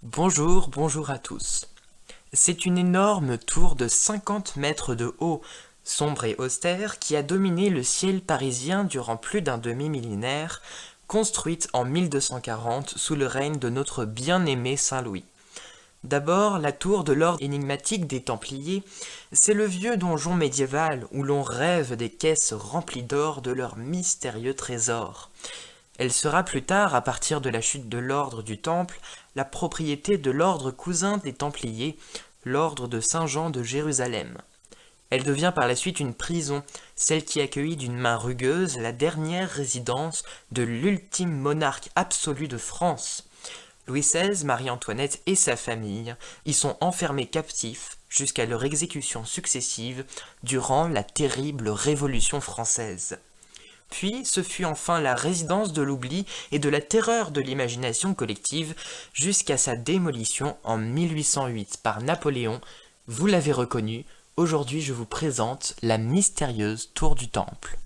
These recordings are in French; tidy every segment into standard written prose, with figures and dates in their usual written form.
Bonjour à tous. C'est une énorme tour de 50 mètres de haut, sombre et austère, qui a dominé le ciel parisien durant plus d'un demi-millénaire, construite en 1240 sous le règne de notre bien-aimé Saint-Louis. D'abord, la tour de l'ordre énigmatique des Templiers, c'est le vieux donjon médiéval où l'on rêve des caisses remplies d'or de leurs mystérieux trésors. Elle sera plus tard, à partir de la chute de l'ordre du Temple, la propriété de l'ordre cousin des Templiers, l'ordre de Saint-Jean de Jérusalem. Elle devient par la suite une prison, celle qui accueillit d'une main rugueuse la dernière résidence de l'ultime monarque absolu de France. Louis XVI, Marie-Antoinette et sa famille y sont enfermés captifs jusqu'à leur exécution successive durant la terrible Révolution française. Puis, ce fut enfin la résidence de l'oubli et de la terreur de l'imagination collective jusqu'à sa démolition en 1808 par Napoléon. Vous l'avez reconnu, aujourd'hui je vous présente la mystérieuse tour du Temple.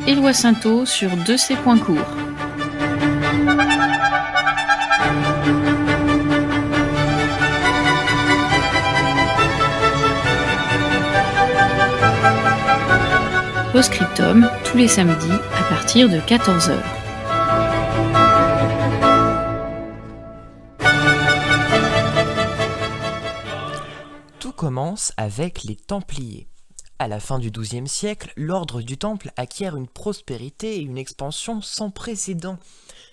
Éloi Sainteau sur De ses points courts. Post-scriptum, tous les samedis à partir de 14h. Tout commence avec les Templiers. À la fin du XIIe siècle, l'ordre du Temple acquiert une prospérité et une expansion sans précédent.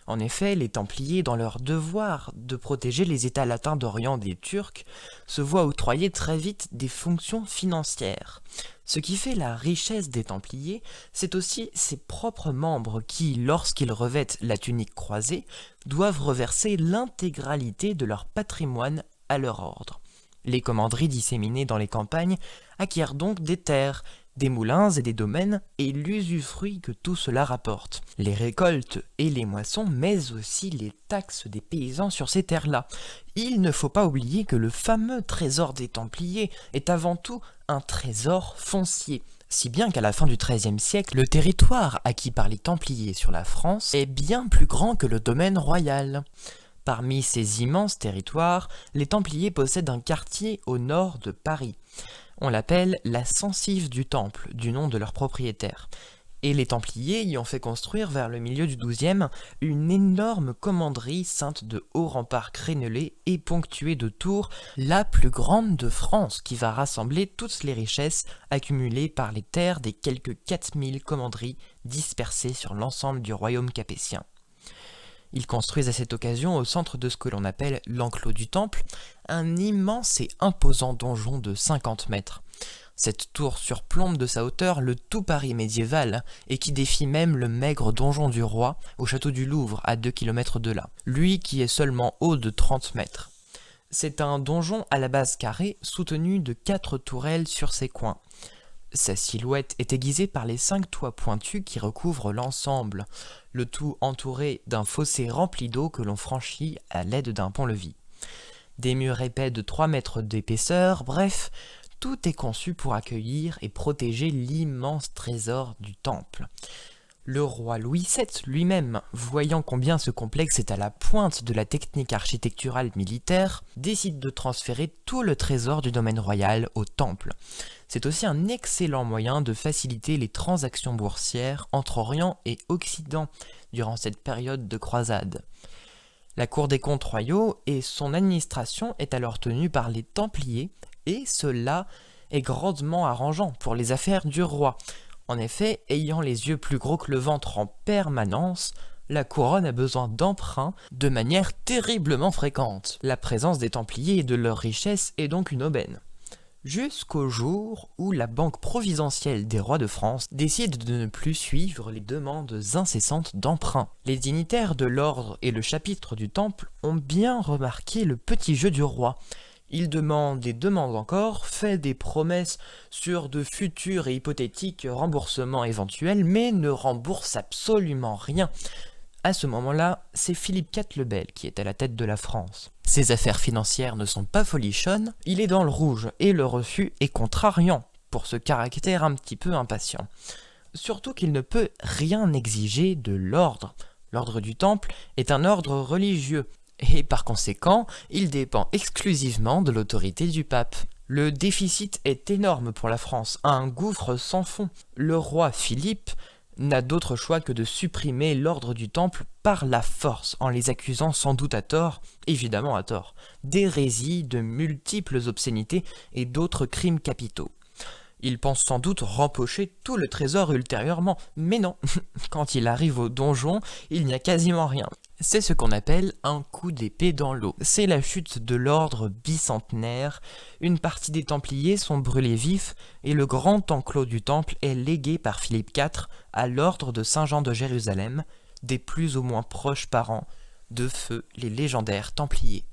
En effet, les Templiers, dans leur devoir de protéger les États latins d'Orient des Turcs, se voient octroyer très vite des fonctions financières. Ce qui fait la richesse des Templiers, c'est aussi ses propres membres qui, lorsqu'ils revêtent la tunique croisée, doivent reverser l'intégralité de leur patrimoine à leur ordre. Les commanderies disséminées dans les campagnes acquièrent donc des terres, des moulins et des domaines et l'usufruit que tout cela rapporte. Les récoltes et les moissons, mais aussi les taxes des paysans sur ces terres-là. Il ne faut pas oublier que le fameux trésor des Templiers est avant tout un trésor foncier. Si bien qu'à la fin du XIIIe siècle, le territoire acquis par les Templiers sur la France est bien plus grand que le domaine royal. Parmi ces immenses territoires, les Templiers possèdent un quartier au nord de Paris. On l'appelle la Censive du Temple, du nom de leur propriétaire. Et les Templiers y ont fait construire vers le milieu du XIIe une énorme commanderie ceinte de hauts remparts crénelés et ponctuée de tours, la plus grande de France, qui va rassembler toutes les richesses accumulées par les terres des quelques 4000 commanderies dispersées sur l'ensemble du royaume capétien. Ils construisent à cette occasion, au centre de ce que l'on appelle l'enclos du Temple, un immense et imposant donjon de 50 mètres. Cette tour surplombe de sa hauteur le tout Paris médiéval et qui défie même le maigre donjon du roi au château du Louvre à 2 km de là, lui qui est seulement haut de 30 mètres. C'est un donjon à la base carrée soutenu de 4 tourelles sur ses coins. Sa silhouette est aiguisée par les 5 toits pointus qui recouvrent l'ensemble, le tout entouré d'un fossé rempli d'eau que l'on franchit à l'aide d'un pont-levis. Des murs épais de 3 mètres d'épaisseur, bref, tout est conçu pour accueillir et protéger l'immense trésor du Temple. Le roi Louis VII lui-même, voyant combien ce complexe est à la pointe de la technique architecturale militaire, décide de transférer tout le trésor du domaine royal au Temple. C'est aussi un excellent moyen de faciliter les transactions boursières entre Orient et Occident durant cette période de croisade. La Cour des comptes royaux et son administration est alors tenue par les Templiers, et cela est grandement arrangeant pour les affaires du roi. En effet, ayant les yeux plus gros que le ventre en permanence, la couronne a besoin d'emprunts de manière terriblement fréquente. La présence des Templiers et de leurs richesses est donc une aubaine. Jusqu'au jour où la Banque providentielle des rois de France décide de ne plus suivre les demandes incessantes d'emprunt. Les dignitaires de l'ordre et le chapitre du Temple ont bien remarqué le petit jeu du roi. Il demande et demande encore, fait des promesses sur de futurs et hypothétiques remboursements éventuels, mais ne rembourse absolument rien. À ce moment-là, c'est Philippe IV le Bel qui est à la tête de la France. Ses affaires financières ne sont pas folichonnes, il est dans le rouge et le refus est contrariant pour ce caractère un petit peu impatient. surtout qu'il ne peut rien exiger de l'ordre. L'ordre du Temple est un ordre religieux, et par conséquent, il dépend exclusivement de l'autorité du pape. Le déficit est énorme pour la France, un gouffre sans fond. Le roi Philippe n'a d'autre choix que de supprimer l'ordre du Temple par la force, en les accusant sans doute à tort, évidemment à tort, d'hérésie, de multiples obscénités et d'autres crimes capitaux. Il pense sans doute rempocher tout le trésor ultérieurement, mais non, quand il arrive au donjon, il n'y a quasiment rien. C'est ce qu'on appelle un coup d'épée dans l'eau. C'est la chute de l'ordre bicentenaire, une partie des Templiers sont brûlés vifs, et le grand enclos du Temple est légué par Philippe IV à l'ordre de Saint-Jean de Jérusalem, des plus ou moins proches parents de feu les légendaires Templiers.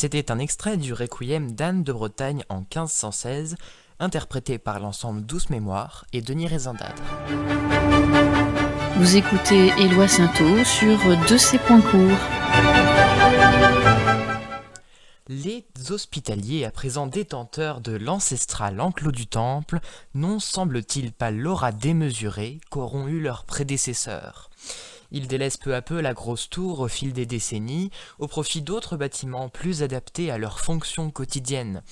C'était un extrait du Requiem d'Anne de Bretagne en 1516, interprété par l'ensemble Douce Mémoire et Denis Rézindadre. Vous écoutez Éloi Sainteau sur De ses points courts. Les hospitaliers, à présent détenteurs de l'ancestral enclos du Temple, n'ont, semble-t-il, pas l'aura démesurée qu'auront eu leurs prédécesseurs. Ils délaissent peu à peu la grosse tour au fil des décennies, au profit d'autres bâtiments plus adaptés à leurs fonctions quotidiennes.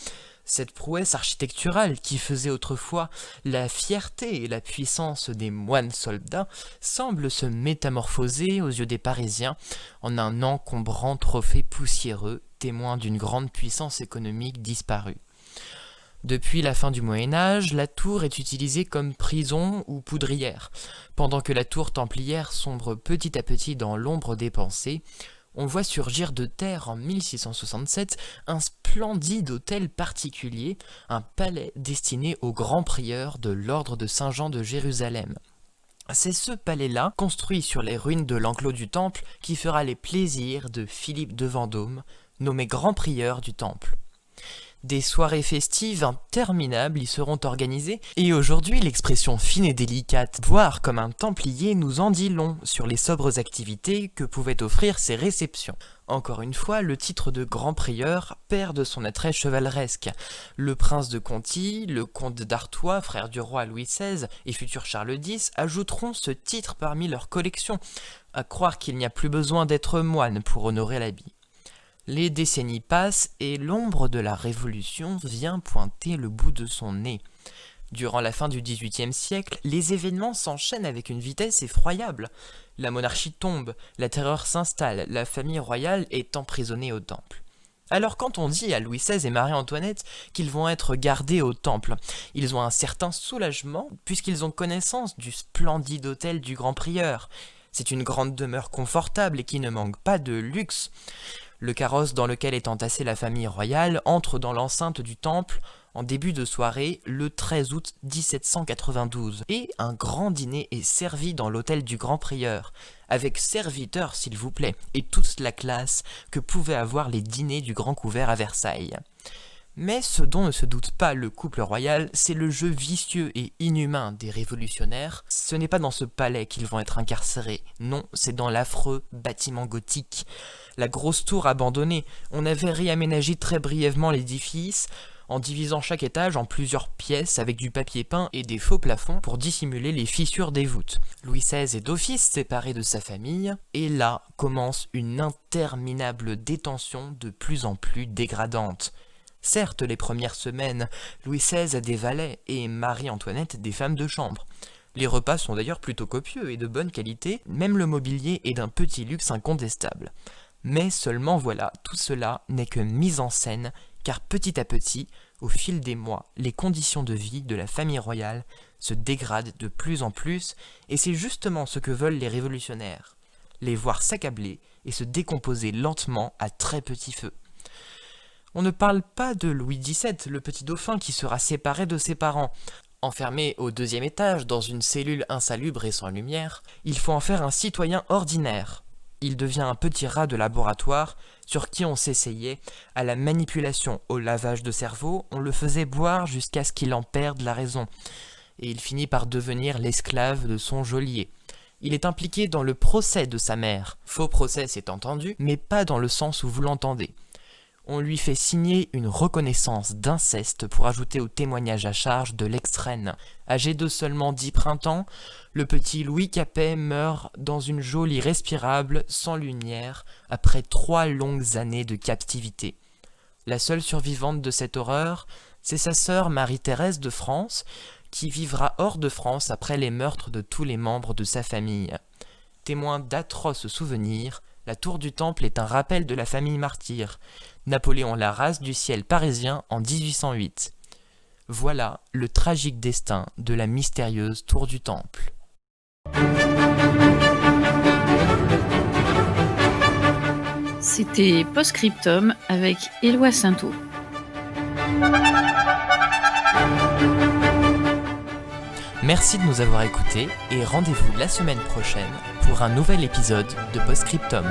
Cette prouesse architecturale qui faisait autrefois la fierté et la puissance des moines soldats semble se métamorphoser aux yeux des Parisiens en un encombrant trophée poussiéreux, témoin d'une grande puissance économique disparue. Depuis la fin du Moyen-Âge, la tour est utilisée comme prison ou poudrière. Pendant que la tour templière sombre petit à petit dans l'ombre des pensées, on voit surgir de terre en 1667 un splendide hôtel particulier, un palais destiné au grand prieur de l'ordre de Saint-Jean de Jérusalem. C'est ce palais-là, construit sur les ruines de l'enclos du Temple, qui fera les plaisirs de Philippe de Vendôme, nommé grand prieur du Temple. Des soirées festives interminables y seront organisées, et aujourd'hui l'expression fine et délicate « boire comme un templier » nous en dit long sur les sobres activités que pouvaient offrir ces réceptions. Encore une fois, le titre de grand prieur perd de son attrait chevaleresque. Le prince de Conti, le comte d'Artois, frère du roi Louis XVI et futur Charles X, ajouteront ce titre parmi leur collection, à croire qu'il n'y a plus besoin d'être moine pour honorer l'habit. Les décennies passent et l'ombre de la Révolution vient pointer le bout de son nez. Durant la fin du XVIIIe siècle, les événements s'enchaînent avec une vitesse effroyable. La monarchie tombe, la terreur s'installe, la famille royale est emprisonnée au Temple. Alors quand on dit à Louis XVI et Marie-Antoinette qu'ils vont être gardés au Temple, ils ont un certain soulagement puisqu'ils ont connaissance du splendide hôtel du Grand Prieur. C'est une grande demeure confortable et qui ne manque pas de luxe. Le carrosse dans lequel est entassée la famille royale entre dans l'enceinte du Temple en début de soirée le 13 août 1792 et un grand dîner est servi dans l'hôtel du Grand Prieur, avec serviteurs s'il vous plaît, et toute la classe que pouvaient avoir les dîners du Grand Couvert à Versailles. Mais ce dont ne se doute pas le couple royal, c'est le jeu vicieux et inhumain des révolutionnaires. Ce n'est pas dans ce palais qu'ils vont être incarcérés, non, c'est dans l'affreux bâtiment gothique. La grosse tour abandonnée, on avait réaménagé très brièvement l'édifice, en divisant chaque étage en plusieurs pièces avec du papier peint et des faux plafonds pour dissimuler les fissures des voûtes. Louis XVI est d'office séparé de sa famille, et là commence une interminable détention de plus en plus dégradante. Certes, les premières semaines, Louis XVI a des valets et Marie-Antoinette des femmes de chambre. Les repas sont d'ailleurs plutôt copieux et de bonne qualité, même le mobilier est d'un petit luxe incontestable. Mais seulement voilà, tout cela n'est que mise en scène, car petit à petit, au fil des mois, les conditions de vie de la famille royale se dégradent de plus en plus, et c'est justement ce que veulent les révolutionnaires, les voir s'accabler et se décomposer lentement à très petit feu. On ne parle pas de Louis XVII, le petit dauphin qui sera séparé de ses parents. Enfermé au 2e étage dans une cellule insalubre et sans lumière, il faut en faire un citoyen ordinaire. Il devient un petit rat de laboratoire sur qui on s'essayait à la manipulation, au lavage de cerveau, on le faisait boire jusqu'à ce qu'il en perde la raison. Et il finit par devenir l'esclave de son geôlier. Il est impliqué dans le procès de sa mère. Faux procès, c'est entendu, mais pas dans le sens où vous l'entendez. On lui fait signer une reconnaissance d'inceste pour ajouter au témoignage à charge de l'ex-reine. Âgé de seulement 10 printemps, le petit Louis Capet meurt dans une geôle irrespirable, sans lumière, après 3 longues années de captivité. La seule survivante de cette horreur, c'est sa sœur Marie-Thérèse de France, qui vivra hors de France après les meurtres de tous les membres de sa famille. Témoin d'atroces souvenirs, la tour du Temple est un rappel de la famille martyre. Napoléon la rase du ciel parisien en 1808. Voilà le tragique destin de la mystérieuse tour du Temple. C'était Post-Scriptum avec Éloi Sainteau. Merci de nous avoir écoutés et rendez-vous la semaine prochaine pour un nouvel épisode de Post-Scriptum.